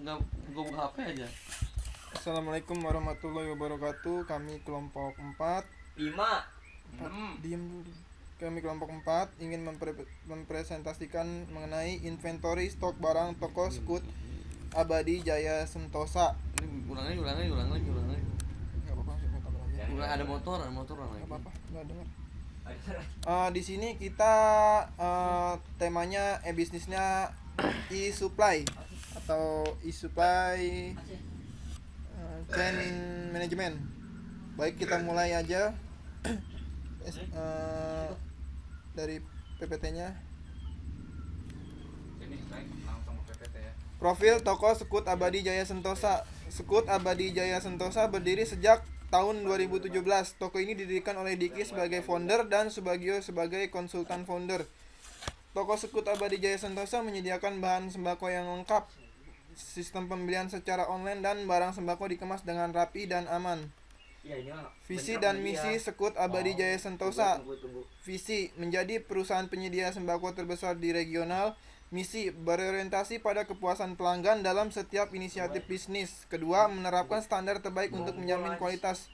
nggak buka HP aja. Assalamualaikum warahmatullahi wabarakatuh. Kami kelompok 4. 5 Diam dulu. Kami kelompok 4 ingin mempresentasikan mengenai inventory stok barang toko Skut Abadi Jaya Sentosa. Ini ulang lagi. Enggak apa-apa, saya tambah lagi. Ulang, ada motor lagi. Enggak apa-apa, enggak dengar. Di sini kita temanya bisnisnya e-supply atau e-supply chain management. Baik, kita mulai aja dari PPT-nya. ini baik langsung ke PPT ya. Profil toko Skut Abadi Jaya Sentosa. Skut Abadi Jaya Sentosa berdiri sejak tahun 2017. Toko ini didirikan oleh Diki sebagai founder dan Subagio sebagai konsultan founder. Toko Skut Abadi Jaya Sentosa menyediakan bahan sembako yang lengkap, sistem pembelian secara online, dan barang sembako dikemas dengan rapi dan aman. Visi dan misi Skut Abadi Jaya Sentosa. Visi, menjadi perusahaan penyedia sembako terbesar di regional. Misi, berorientasi pada kepuasan pelanggan dalam setiap inisiatif bisnis. Kedua, menerapkan standar terbaik untuk menjamin kualitas.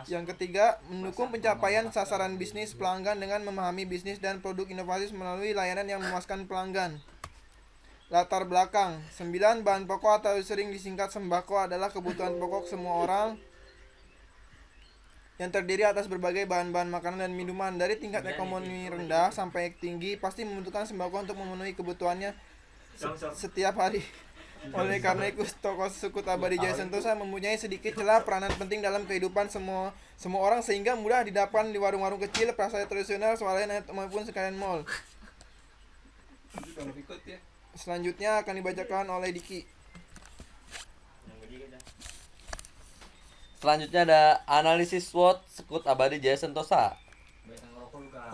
Yang ketiga, mendukung pencapaian sasaran bisnis pelanggan dengan memahami bisnis dan produk inovatif melalui layanan yang memuaskan pelanggan. Latar belakang. 9. Bahan pokok atau sering disingkat sembako adalah kebutuhan pokok semua orang yang terdiri atas berbagai bahan-bahan makanan dan minuman. Dari tingkat ekonomi rendah sampai tinggi pasti membutuhkan sembako untuk memenuhi kebutuhannya setiap hari. Oleh karena itu, toko Skut Abadi Jaya Sentosa mempunyai sedikit celah peranan penting dalam kehidupan semua orang, sehingga mudah didapat di warung-warung kecil, pasar tradisional, swalayan maupun sekalian mall. Selanjutnya akan dibacakan oleh Diki. Selanjutnya ada analisis SWOT Skut Abadi Jaya Sentosa.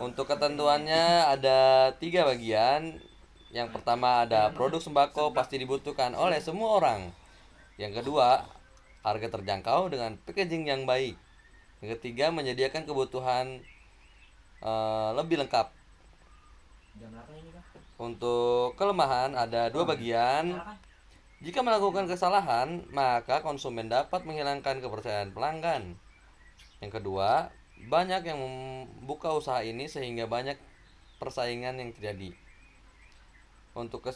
Untuk ketentuannya ada 3 bagian. Yang pertama ada produk sembako pasti dibutuhkan oleh semua orang. Yang kedua, harga terjangkau dengan packaging yang baik. Yang ketiga, menyediakan kebutuhan lebih lengkap. Untuk kelemahan ada 2 bagian. Jika melakukan kesalahan, maka konsumen dapat menghilangkan kepercayaan pelanggan. Yang kedua, banyak yang membuka usaha ini sehingga banyak persaingan yang terjadi. Untuk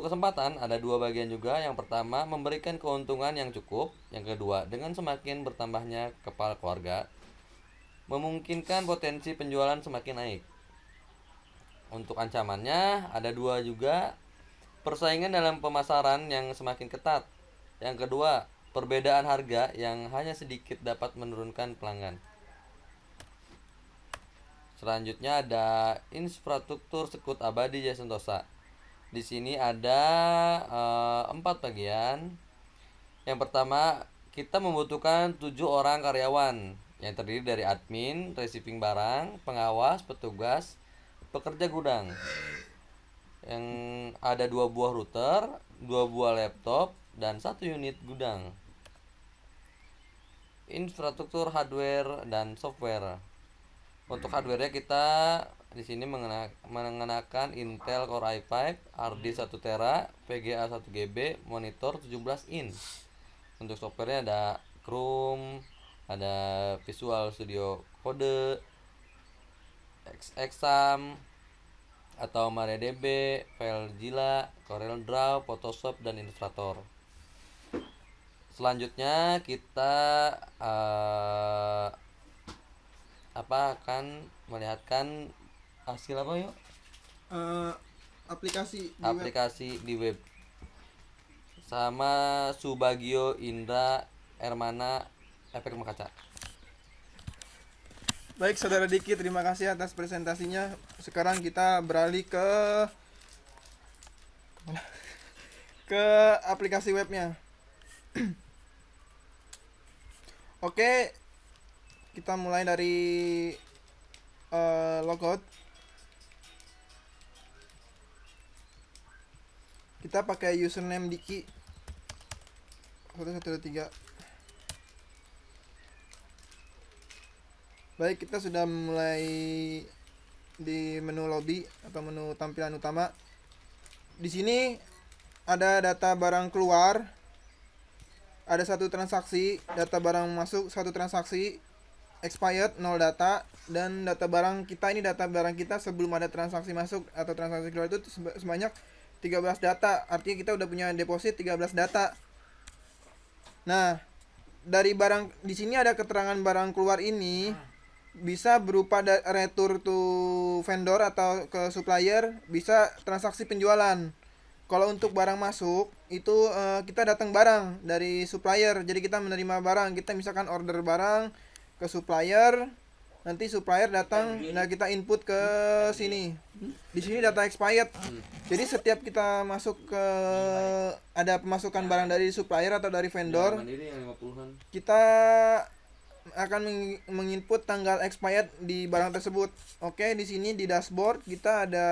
kesempatan ada 2 bagian juga. Yang pertama, memberikan keuntungan yang cukup. Yang kedua, dengan semakin bertambahnya kepala keluarga, memungkinkan potensi penjualan semakin naik. Untuk ancamannya ada 2 juga. Persaingan dalam pemasaran yang semakin ketat. Yang kedua, perbedaan harga yang hanya sedikit dapat menurunkan pelanggan. Selanjutnya ada infrastruktur Skut Abadi Jaya Sentosa. Di sini ada 4 bagian. Yang pertama, kita membutuhkan 7 orang karyawan yang terdiri dari admin, receiving barang, pengawas, petugas, pekerja gudang. Yang ada 2 buah router, 2 buah laptop, dan 1 unit gudang. Infrastruktur hardware dan software. Untuk hardware-nya kita di sini mengenakan Intel Core i5, hard disk 1 TB, VGA 1 GB, monitor 17 inch. Untuk software-nya ada Chrome, ada Visual Studio Code, Exam atau MariaDB, FileZilla, CorelDRAW, Photoshop, dan Illustrator. Selanjutnya kita akan melihatkan hasil apa yuk? Aplikasi di web sama Subagio Indra Hermana Efek Makaca. Baik, Saudara Diki, terima kasih atas presentasinya. Sekarang kita beralih ke aplikasi webnya. Oke, kita mulai dari logout. Kita pakai username Diki 113. Baik, kita sudah mulai di menu lobby atau menu tampilan utama. Di sini ada data barang keluar ada satu transaksi, data barang masuk satu transaksi, expired 0 data, dan data barang kita ini data barang kita sebelum ada transaksi masuk atau transaksi keluar itu sebanyak 13 data. Artinya kita udah punya deposit 13 data. Nah, dari barang di sini ada keterangan barang keluar ini bisa berupa retur to vendor atau ke supplier, bisa transaksi penjualan. Kalau untuk barang masuk itu kita datang barang dari supplier, jadi kita menerima barang, kita misalkan order barang ke supplier, nanti supplier datang, nah kita input ke sini. Di sini data expired. Jadi setiap kita masuk ke ada pemasukan barang dari supplier atau dari vendor, Mandiri yang 50-an. kita akan menginput tanggal expired di barang tersebut. Oke, di sini di dashboard kita ada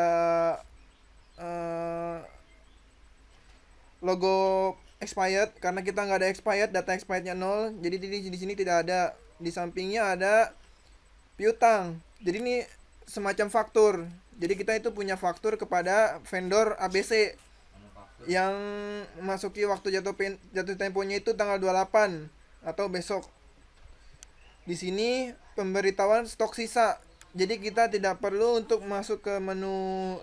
logo expired karena kita nggak ada expired, data expirednya 0. Jadi di sini tidak ada. Di sampingnya ada piutang. Jadi ini semacam faktur. Jadi kita itu punya faktur kepada vendor ABC yang masuki waktu jatuh temponya itu tanggal 28 atau besok. Di sini pemberitahuan stok sisa. Jadi kita tidak perlu untuk masuk ke menu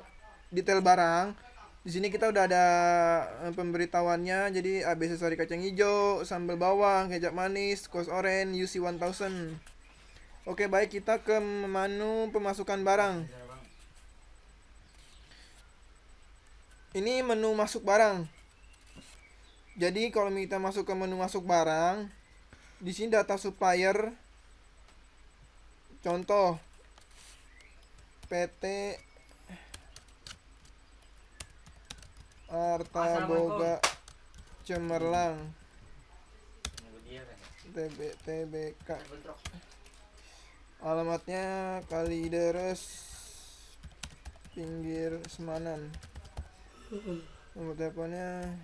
detail barang. Di sini kita udah ada pemberitahuannya. Jadi ABC sari kacang hijau, sambal bawang, kecap manis, kos oren, UC 1000. Oke, baik, kita ke menu pemasukan barang. Ini menu masuk barang. Jadi kalau kita masuk ke menu masuk barang, di sini data supplier. Contoh PT Arta Boga Cemerlang TBK. Alamatnya Kalideres pinggir Semanan. Nomor teleponnya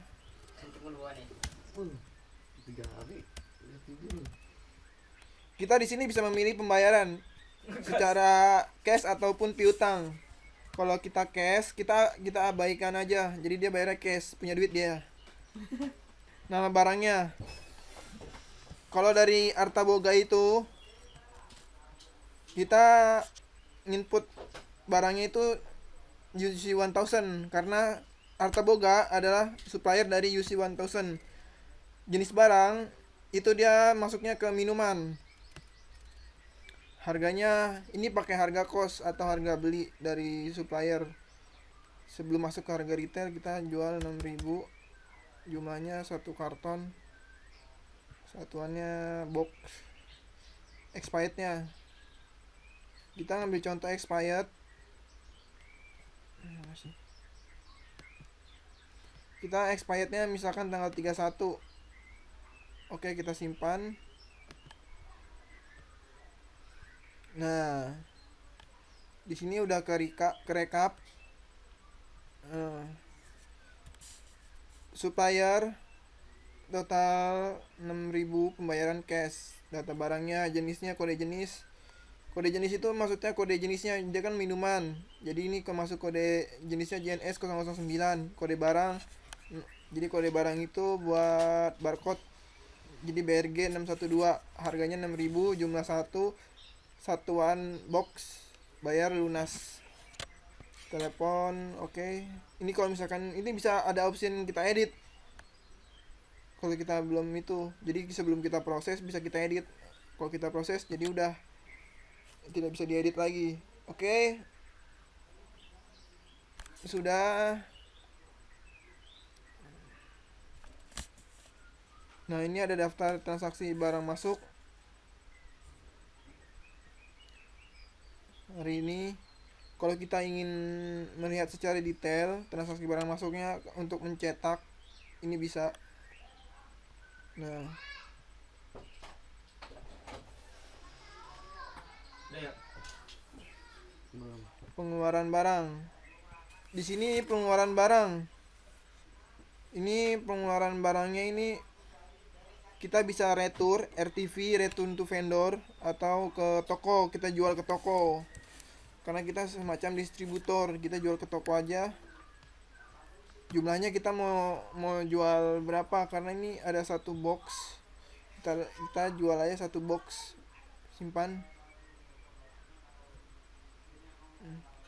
kita di sini bisa memilih pembayaran secara cash ataupun piutang. Kalau kita cash, kita abaikan aja. Jadi dia bayarnya cash, punya duit dia. Nama barangnya. Kalau dari Arta Boga itu kita input barangnya itu UC 1000 karena Arta Boga adalah supplier dari UC 1000. Jenis barang itu dia masuknya ke minuman. Harganya ini pakai harga kos atau harga beli dari supplier. Sebelum masuk ke harga retail kita jual 6.000. Jumlahnya 1 karton. Satuannya box. Expirednya. Kita ngambil contoh expired. Kita expirednya misalkan tanggal 31. Oke, kita simpan. Nah, di sini udah kerekap. Supplier total 6.000 pembayaran cash. Data barangnya, jenisnya, kode jenis. Kode jenis itu maksudnya kode jenisnya, dia kan minuman. Jadi ini masuk kode jenisnya JNS 009. Kode barang. Jadi kode barang itu buat barcode. Jadi BRG 612. Harganya 6.000, jumlah 1. Satuan box, bayar lunas. Telepon, oke. Ini kalau misalkan ini bisa ada opsi kita edit. Kalau kita belum itu, jadi sebelum kita proses bisa kita edit. Kalau kita proses jadi udah tidak bisa diedit lagi. Oke. Sudah. Nah, ini ada daftar transaksi barang masuk hari ini. Kalau kita ingin melihat secara detail transaksi barang masuknya untuk mencetak, ini bisa. Nah, pengeluaran barang. Di sini pengeluaran barang. Ini pengeluaran barangnya ini kita bisa retur, RTV, return to vendor, atau ke toko, kita jual ke toko. Karena kita semacam distributor, kita jual ke toko aja. Jumlahnya kita mau jual berapa, karena ini ada satu box. Kita jual aja satu box. Simpan.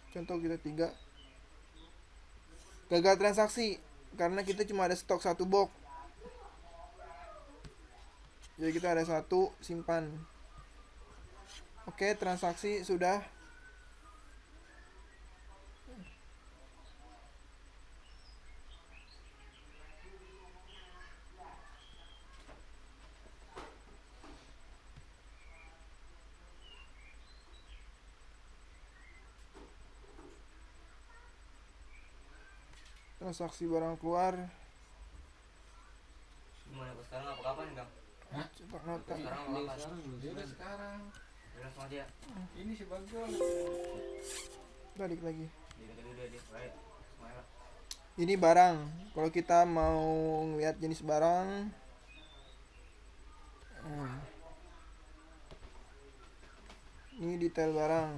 Contoh kita 3. Gagal transaksi karena kita cuma ada stok satu box. Jadi kita ada satu, simpan. Oke, transaksi sudah. Transaksi barang keluar. Gimana Bos? Sekarang apa kapan Kang? Cetak nota. Sekarang apa kapan? Sekarang Udah sama dia. ini si Bagong. Balik lagi. Dia dulu dia. Baik. Semuanya. Ini barang. Kalau kita mau ngeliat jenis barang, ini detail barang.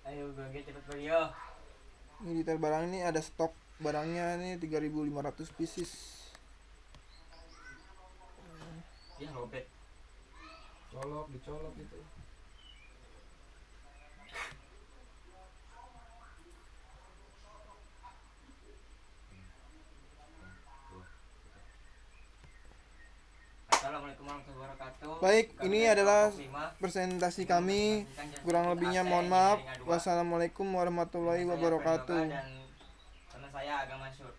Ayo bagi cepet bagi yo. Ini detail barang, ini ada stok barangnya nih 3.500 pieces. Ya lobet. Dicolok gitu. Assalamualaikum warahmatullahi wabarakatuh. Baik, Kami ini dari adalah kelompok 5. presentasi kami. Kurang lebihnya mohon maaf. Wassalamualaikum warahmatullahi wabarakatuh. Dan teman saya agama masyhur.